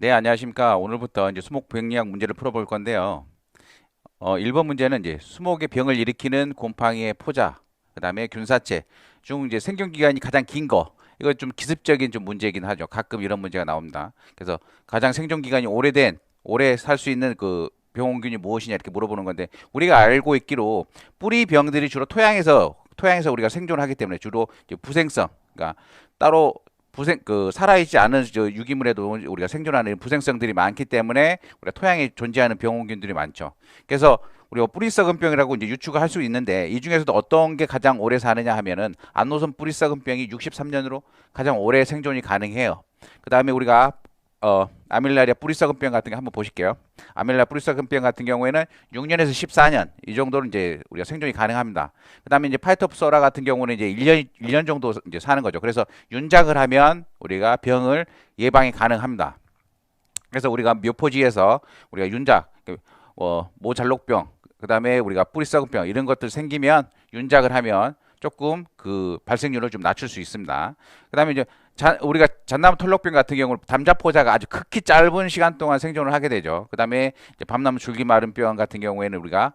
네, 안녕하십니까. 오늘부터 이제 수목 병리학 문제를 풀어볼 건데요. 1번 문제는 이제 수목의 병을 일으키는 곰팡이의 포자, 그다음에 균사체 중 이제 생존 기간이 가장 긴 거. 이거 좀 기습적인 좀 문제이긴 하죠. 가끔 이런 문제가 나옵니다. 그래서 가장 생존 기간이 오래 살 수 있는 그 병원균이 무엇이냐 이렇게 물어보는 건데 우리가 알고 있기로 뿌리 병들이 주로 토양에서 우리가 생존을 하기 때문에 주로 이제 부생성, 그러니까 따로 살아있지 않은 유기물에도 우리가 생존하는 부생성들이 많기 때문에 우리가 토양에 존재하는 병원균들이 많죠. 그래서 우리가 뿌리 썩은 병이라고 이제 유추가 할 수 있는데 이 중에서도 어떤 게 가장 오래 사느냐 하면은 안노선 뿌리 썩은 병이 63년으로 가장 오래 생존이 가능해요. 그 다음에 우리가 아밀라리아 뿌리썩은병 같은 거 한번 보실게요. 아밀라리아 뿌리썩은병 같은 경우에는 6년에서 14년 이 정도는 이제 우리가 생존이 가능합니다. 그다음에 이제 파이토프소라 같은 경우는 이제 1년 정도 이제 사는 거죠. 그래서 윤작을 하면 우리가 병을 예방이 가능합니다. 그래서 우리가 묘포지에서 우리가 윤작, 모잘록병, 그다음에 우리가 뿌리썩은병 이런 것들 생기면 윤작을 하면 조금 그 발생률을 좀 낮출 수 있습니다. 그다음에 이제 우리가 잣나무 털록병 같은 경우는 담자포자가 아주 극히 짧은 시간 동안 생존을 하게 되죠. 그다음에 이제 밤나무 줄기마름병 같은 경우에는 우리가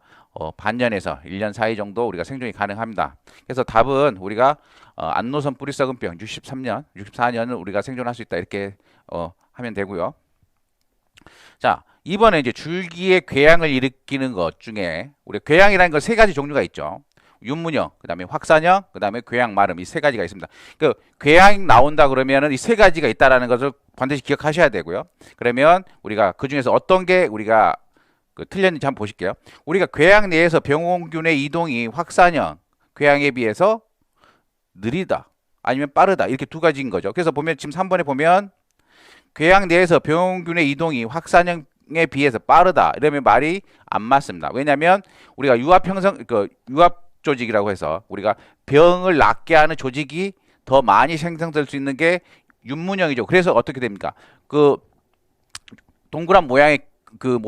반년에서 1년 사이 정도 우리가 생존이 가능합니다. 그래서 답은 우리가 안노선 뿌리썩은병 63년, 64년은 우리가 생존할 수 있다 이렇게 하면 되고요. 자, 이번에 이제 줄기의 궤양을 일으키는 것 중에 우리 궤양이라는 건 세 가지 종류가 있죠. 윤문형, 그다음에 확산형, 그다음에 궤양 마름 이 세 가지가 있습니다. 그 궤양 나온다 그러면은 이 세 가지가 있다라는 것을 반드시 기억하셔야 되고요. 그러면 우리가 그 중에서 어떤 게 우리가 틀렸는지 한번 보실게요. 우리가 궤양 내에서 병원균의 이동이 확산형 궤양에 비해서 느리다 아니면 빠르다 이렇게 두 가지인 거죠. 그래서 보면 지금 3번에 보면 궤양 내에서 병원균의 이동이 확산형에 비해서 빠르다 이러면 말이 안 맞습니다. 왜냐하면 우리가 유합 조직이라고 해서 우리가 병을 낫게 하는 조직이 더 많이 생성될 수 있는 게 윤문형이죠. 그래서 어떻게 됩니까? 그 동그란 모양의 그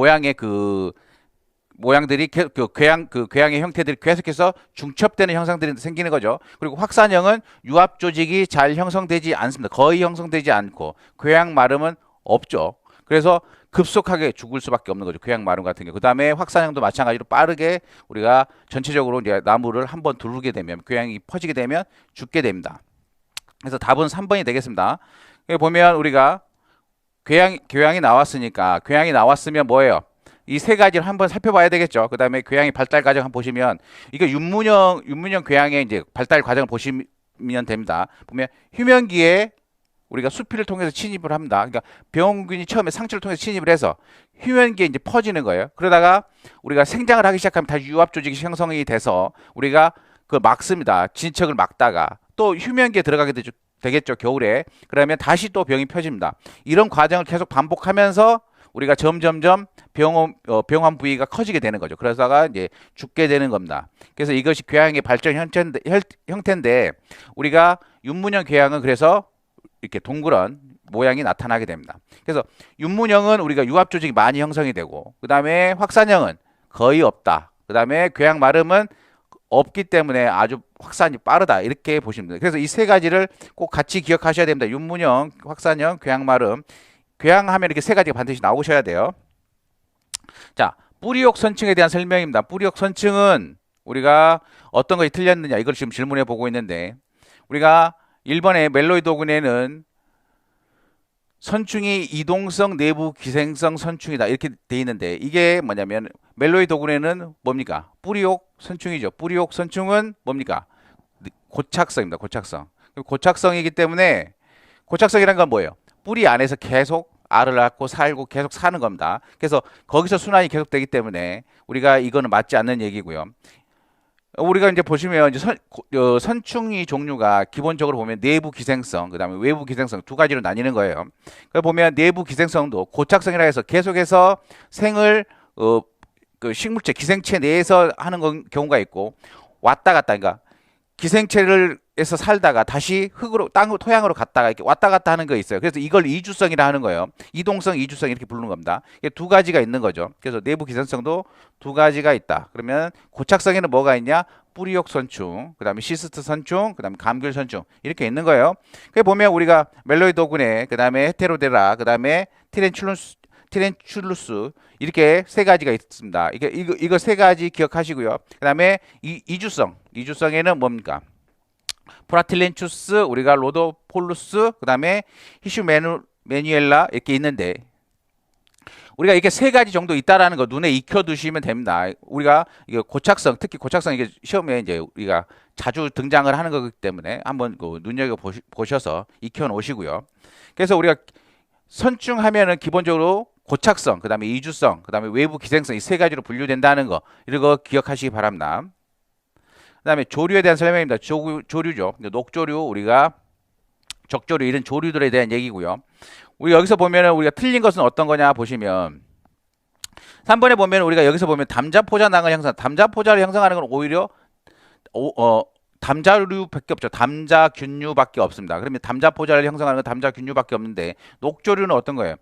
모양들이 그 궤양의 형태들이 계속해서 중첩되는 형상들이 생기는 거죠. 그리고 확산형은 유합 조직이 잘 형성되지 않습니다. 거의 형성되지 않고 궤양 마름은 없죠. 그래서 급속하게 죽을 수밖에 없는 거죠. 궤양 마름 같은 경우. 그 다음에 확산형도 마찬가지로 빠르게 우리가 전체적으로 이제 나무를 한번 두르게 되면 궤양이 퍼지게 되면 죽게 됩니다. 그래서 답은 3번이 되겠습니다. 여기 보면 우리가 궤양이 나왔으니까 궤양이 나왔으면 뭐예요? 이 세 가지를 한번 살펴봐야 되겠죠. 그 다음에 궤양의 발달 과정 한번 보시면 이거 윤문형 궤양의 이제 발달 과정을 보시면 됩니다. 보면 휴면기에 우리가 수피를 통해서 침입을 합니다. 그러니까 병균이 처음에 상처를 통해서 침입을 해서 휴면기에 이제 퍼지는 거예요. 그러다가 우리가 생장을 하기 시작하면 다시 유합 조직이 형성이 돼서 우리가 그 막습니다. 진척을 막다가 또 휴면기에 들어가게 되겠죠. 겨울에. 그러면 다시 또 병이 펴집니다. 이런 과정을 계속 반복하면서 우리가 점점점 병원 부위가 커지게 되는 거죠. 그러다가 이제 죽게 되는 겁니다. 그래서 이것이 궤양의 발전 형태인데 우리가 윤문형 궤양은 그래서 이렇게 동그란 모양이 나타나게 됩니다. 그래서 윤문형은 우리가 유합 조직이 많이 형성이 되고 그 다음에 확산형은 거의 없다. 그 다음에 궤양 마름은 없기 때문에 아주 확산이 빠르다 이렇게 보시면 됩니다. 그래서 이 세 가지를 꼭 같이 기억하셔야 됩니다. 윤문형, 확산형, 궤양 마름. 궤양하면 이렇게 세 가지가 반드시 나오셔야 돼요. 자, 뿌리옥 선층에 대한 설명입니다. 뿌리옥 선층은 우리가 어떤 것이 틀렸느냐 이걸 지금 질문해 보고 있는데 우리가 1번의 멜로이드 오근에는 선충이 이동성 내부 기생성 선충이다 이렇게 돼 있는데 이게 뭐냐면 멜로이드 오근에는 뭡니까? 뿌리옥 선충이죠. 뿌리옥 선충은 뭡니까? 고착성입니다. 고착성. 고착성이기 때문에 고착성이란 건 뭐예요? 뿌리 안에서 계속 알을 낳고 살고 계속 사는 겁니다. 그래서 거기서 순환이 계속 되기 때문에 우리가 이거는 맞지 않는 얘기고요. 우리가 이제 보시면 이제 선충이 종류가 기본적으로 보면 내부 기생성, 그다음에 외부 기생성 두 가지로 나뉘는 거예요. 그 보면 내부 기생성도 고착성이라 해서 계속해서 생을 그 식물체 기생체 내에서 하는 경우가 있고 왔다 갔다 그러니까 기생체를에서 살다가 다시 토양으로 갔다가 이렇게 왔다 갔다 하는 거 있어요. 그래서 이걸 이주성이라 하는 거예요. 이동성, 이주성 이렇게 부르는 겁니다. 이게 두 가지가 있는 거죠. 그래서 내부 기생성도 두 가지가 있다. 그러면 고착성에는 뭐가 있냐? 뿌리옥 선충, 그 다음에 시스트 선충, 그 다음에 감귤 선충 이렇게 있는 거예요. 그 보면 우리가 멜로이도군에 그 다음에 헤테로데라, 그 다음에 티렌출루스 이렇게 세 가지가 있습니다. 이거 세 가지 기억하시고요. 그 다음에 이주성에는 뭡니까? 프라틸렌추스, 우리가 로도폴루스, 그 다음에 히슈메뉴엘라 이렇게 있는데 우리가 이렇게 세 가지 정도 있다라는 거 눈에 익혀 두시면 됩니다. 우리가 이게 고착성, 특히 고착성 이게 시험에 이제 우리가 자주 등장을 하는 거기 때문에 한번 그 눈여겨 보셔서 익혀 놓으시고요. 그래서 우리가 선충하면은 기본적으로 고착성, 그다음에 이주성, 그다음에 외부 기생성 이 세 가지로 분류된다는 거 이런 거 기억하시기 바랍니다. 그다음에 조류에 대한 설명입니다. 조류죠. 녹조류, 우리가 적조류 이런 조류들에 대한 얘기고요. 우리 여기서 보면은 우리가 틀린 것은 어떤 거냐 보시면 3번에 보면 우리가 여기서 보면 담자포자낭을 담자포자를 형성하는 건 오히려 담자류밖에 없죠. 담자균류밖에 없습니다. 그러면 담자포자를 형성하는 건 담자균류밖에 없는데 녹조류는 어떤 거예요?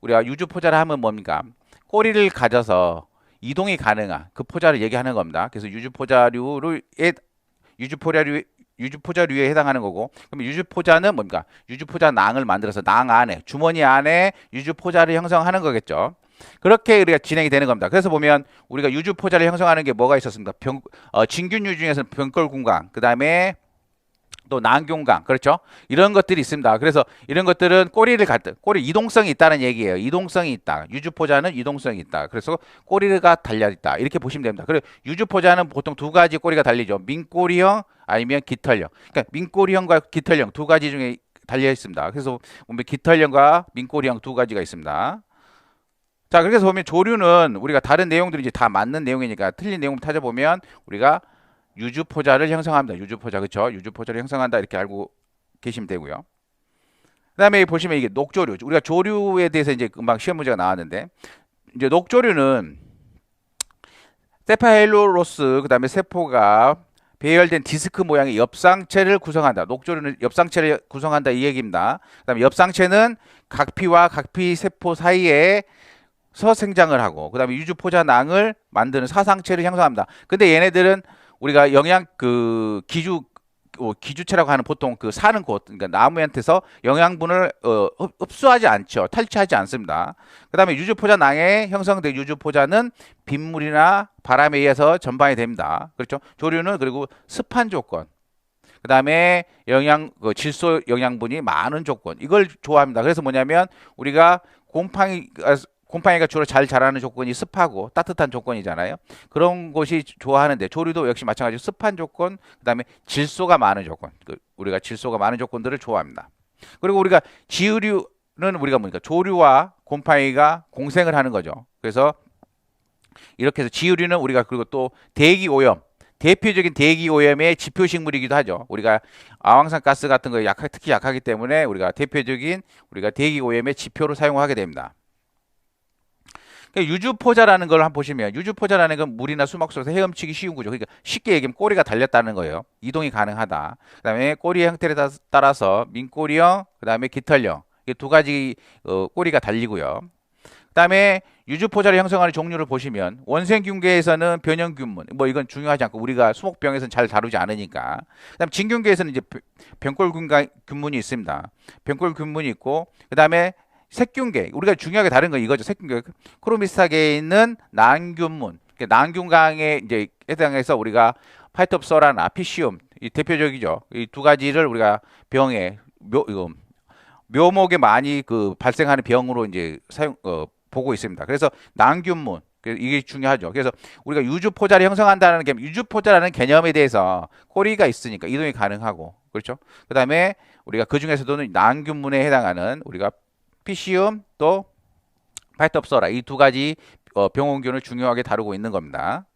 우리가 유주포자를 하면 뭡니까? 꼬리를 가져서 이동이 가능한 그 포자를 얘기하는 겁니다. 그래서 유주포자류에 해당하는 거고, 그럼 유주포자는 뭡니까? 유주포자낭을 만들어서 낭 안에, 주머니 안에 유주포자를 형성하는 거겠죠. 그렇게 우리가 진행이 되는 겁니다. 그래서 보면 우리가 유주포자를 형성하는 게 뭐가 있었습니까? 진균류 중에서는 병골궁강, 그 다음에 또 난균강, 그렇죠? 이런 것들이 있습니다. 그래서 이런 것들은 꼬리 이동성이 있다는 얘기예요. 이동성이 있다. 유주포자는 이동성이 있다. 그래서 꼬리가 달려 있다. 이렇게 보시면 됩니다. 그리고 유주포자는 보통 두 가지 꼬리가 달리죠. 민꼬리형 아니면 깃털형. 그러니까 민꼬리형과 깃털형 두 가지 중에 달려 있습니다. 그래서 보면 깃털형과 민꼬리형 두 가지가 있습니다. 자, 그래서 보면 조류는 우리가 다른 내용들이 이제 다 맞는 내용이니까 틀린 내용 찾아보면 우리가 유주포자를 형성합니다. 유주포자, 그렇죠? 유주포자를 형성한다 이렇게 알고 계시면 되고요. 그다음에 보시면 이게 녹조류. 우리가 조류에 대해서 이제 금방 시험 문제가 나왔는데 이제 녹조류는 세파헬로로스, 그다음에 세포가 배열된 디스크 모양의 엽상체를 구성한다. 녹조류는 엽상체를 구성한다 이 얘기입니다. 그다음에 엽상체는 각피와 각피 세포 사이에 서 생장을 하고 그다음에 유주포자낭을 만드는 사상체를 형성합니다. 근데 얘네들은 우리가 기주체라고 하는 보통 그 사는 곳, 그러니까 나무한테서 영양분을 흡수하지 않죠. 탈취하지 않습니다. 그 다음에 유주포자낭에 형성된 유주포자는 빗물이나 바람에 의해서 전반이 됩니다. 그렇죠? 조류는 그리고 습한 조건, 그 다음에 질소 영양분이 많은 조건, 이걸 좋아합니다. 그래서 뭐냐면 우리가 곰팡이가 주로 잘 자라는 조건이 습하고 따뜻한 조건이잖아요. 그런 곳이 좋아하는데 조류도 역시 마찬가지로 습한 조건, 그다음에 질소가 많은 조건, 우리가 질소가 많은 조건들을 좋아합니다. 그리고 우리가 지유류는 우리가 뭡니까? 조류와 곰팡이가 공생을 하는 거죠. 그래서 이렇게 해서 지유류는 우리가 그리고 또 대기오염, 대표적인 대기오염의 지표식물이기도 하죠. 우리가 아황산 가스 같은 거에 특히 약하기 때문에 우리가 대표적인 대기오염의 지표로 사용하게 됩니다. 유주포자라는 걸 한번 보시면 유주포자라는 건 물이나 수막 속에서 헤엄치기 쉬운 거죠. 그러니까 쉽게 얘기하면 꼬리가 달렸다는 거예요. 이동이 가능하다. 그다음에 꼬리의 형태에 따라서 민꼬리형, 그다음에 깃털형 이 두 가지 꼬리가 달리고요. 그다음에 유주포자를 형성하는 종류를 보시면 원생균계에서는 변형균문, 뭐 이건 중요하지 않고 우리가 수목병에서는 잘 다루지 않으니까. 그다음 진균계에서는 이제 병골균문이 있습니다. 병골균문이 있고 그다음에 색균계, 우리가 중요하게 다른 건 이거죠. 색균계. 크로미스타계에 있는 난균문, 난균강에 이제 해당해서 우리가 파이톱소라나 피시움, 이 대표적이죠. 이 두 가지를 우리가 병에 묘목에 많이 발생하는 병으로 이제 보고 있습니다. 그래서 난균문, 이게 중요하죠. 그래서 우리가 유주포자를 형성한다는 게 유주포자라는 개념에 대해서 꼬리가 있으니까 이동이 가능하고, 그렇죠. 그 다음에 우리가 그 중에서도 난균문에 해당하는 우리가 피시움 또 파이톱소라 이 두 가지 병원균을 중요하게 다루고 있는 겁니다.